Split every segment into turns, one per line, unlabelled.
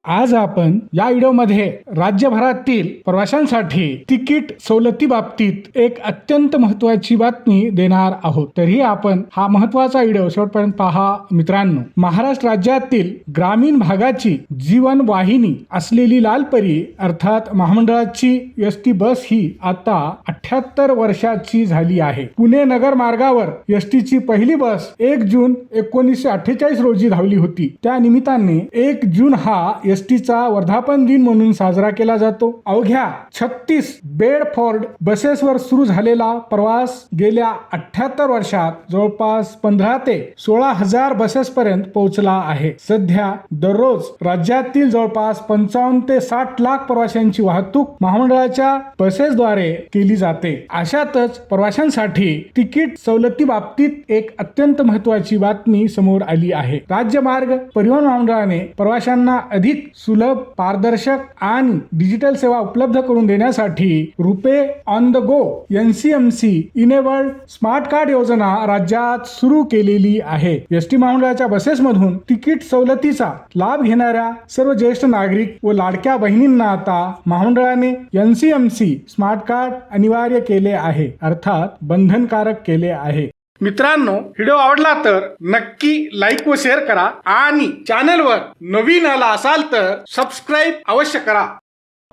आज आपण या व्हिडिओमध्ये राज्यभरातील प्रवाशांसाठी तिकीट सवलती बाबतीत एक अत्यंत महत्त्वाची बातमी देणार आहोत। तरी आपण हा महत्त्वाचा व्हिडिओ शेवटपर्यंत पहा मित्रांनो। महाराष्ट्र राज्यातील ग्रामीण भागाची जीवन वाहिनी असलेली लालपरी अर्थात महामंडळाची एसटी बस ही आता 78 वर्षाची झाली आहे। पुणे नगर मार्गावर एसटीची पहिली बस 1 जून 1948 रोजी धावली होती। त्या निमित्ताने 1 जून हा एसटीचा वर्धापन दिन म्हणून साजरा केला जातो। अवघ्या 36 बेडफोर्ड बसेसवर सुरू झालेला प्रवास गेल्या 78 वर्षात जवळपास 15 ते 16,000 बसेस पर्यंत पोहोचला आहे। सध्या दररोज राज्यातील जवळपास 55 ते 60 लाख प्रवाशांची वाहतूक महामंडळाच्या बसेसद्वारे केली जाते। अशातच प्रवाशांसाठी तिकीट सवलती बाबतीत एक अत्यंत महत्त्वाची बातमी समोर आली आहे। राज्य मार्ग परिवहन महामंडळाने प्रवाशांना अधिक सुलभ, पारदर्शक आणि डिजिटल सेवा उपलब्ध करून देण्यासाठी RuPay on the go NCMC enabled smart card योजना राज्यात सुरू केलेली आहे। एसटी महामंडळाच्या बसेसमधून तिकीट सवलतीचा लाभ घेणाऱ्या सर्व ज्येष्ठ नागरिक व लाडक्या बहिणींना आता महामंडळाने एनसीएमसी स्मार्ट कार्ड अनिवार्य केले आहे, अर्थात बंधनकारक केले आहे। मित्रांनो, व्हिडिओ आवडला तर नक्की लाईक व शेअर करा आणि चॅनलवर नवीन आला असाल तर सबस्क्राईब अवश्य करा।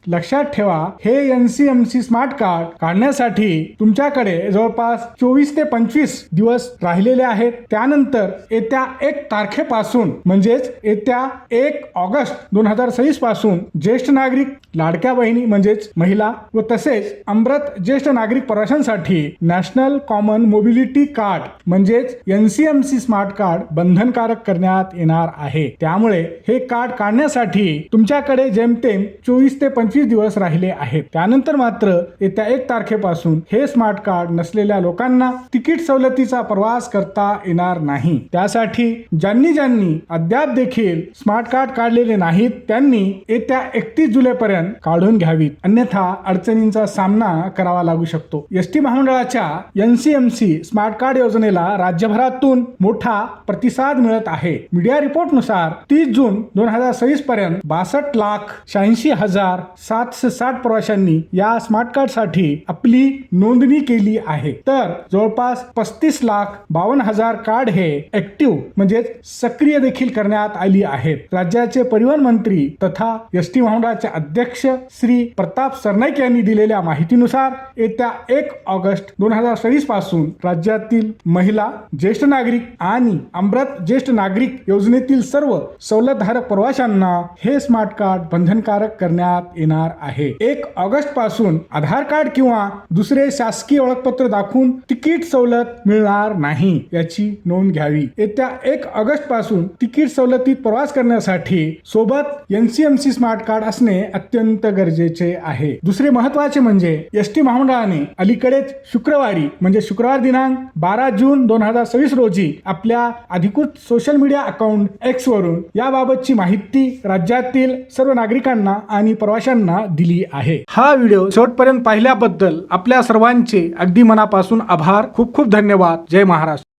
लक्षात ठेवा, हे एनसीएमसी स्मार्ट कार्ड काढण्यासाठी तुमच्याकडे जवळपास 24 ते 25 दिवस राहिलेले आहेत। त्यानंतर येत्या 1 तारखेपासून म्हणजेच येत्या 1 ऑगस्ट 2026 पासून ज्येष्ठ नागरिक, लाडक्या बहिणी म्हणजेच महिला व तसेच अमृत ज्येष्ठ नागरिक प्रवाशांसाठी नॅशनल कॉमन मोबिलिटी कार्ड म्हणजेच एनसीएमसी स्मार्ट कार्ड बंधनकारक करण्यात येणार आहे। त्यामुळे हे कार्ड काढण्यासाठी तुमच्याकडे जेमतेम 24 ते 25 दिवस राहिले आहेत। त्यानंतर मात्र येत्या 1 तारखेपासून हे स्मार्ट कार्ड नसलेल्या लोकांना तिकीट सवलतीचा प्रवास करता येणार नाही। त्यासाठी ज्यांनी अद्याप देखील स्मार्ट कार्ड काढलेले नाहीत त्यांनी येत्या 31 जुलै पर्यंत काढून घ्यावीत, अन्यथा अडचणींचा सामना करावा लागू शकतो। एसटी महामंडळाच्या एनसीएमसी स्मार्ट कार्ड योजनेला राज्यभरातून मोठा प्रतिसाद मिळत आहे। मीडिया रिपोर्टनुसार 30 जून 2026 पर्यंत 62,86,760 प्रवाशांनी या स्मार्ट कार्ड साठी आपली नोंदणी केली आहे। तर जवळपास 35,52,000 कार्ड हे ऍक्टिव्ह म्हणजेच सक्रिय देखील करण्यात आली आहेत। राज्याचे परिवहन मंत्री तथा एसटी महामंडळाचे अध्यक्ष श्री प्रताप सरनाईक यांनी दिलेल्या माहितीनुसार येत्या 1 ऑगस्ट 2026 पासून राज्यातील महिला, ज्येष्ठ नागरिक आणि अमृत ज्येष्ठ नागरिक योजनेतील सर्व सवलतधारक प्रवाशांना हे स्मार्ट कार्ड बंधनकारक करण्यात येणार आहे। 1 ऑगस्ट पासून आधार कार्ड किंवा दुसरे शासकीय ओळखपत्र दाखवून तिकीट सवलत मिळणार नाही, याची नोंद घ्यावी। येत्या 1 ऑगस्ट पासून तिकीट सवलतीत प्रवास करण्यासाठी सोबत एनसीएमसी स्मार्ट कार्ड असणे अत्यंत गरजेचे आहे। दुसरे महत्त्वाचे म्हणजे एसटी महामंडळाने अलीकडेच शुक्रवारी म्हणजे शुक्रवार दिनांक 12 जून 2026 रोजी आपल्या अधिकृत सोशल मीडिया अकाउंट एक्स वरून याबाबतची माहिती राज्यातील सर्व नागरिकांना आणि प्रवाशांना दिली आहे। हा व्हिडिओ शेवटपर्यंत पाहिल्याबद्दल आपल्या सर्वांचे अगदी मनापासून आभार। खूप खूप धन्यवाद। जय महाराष्ट्र।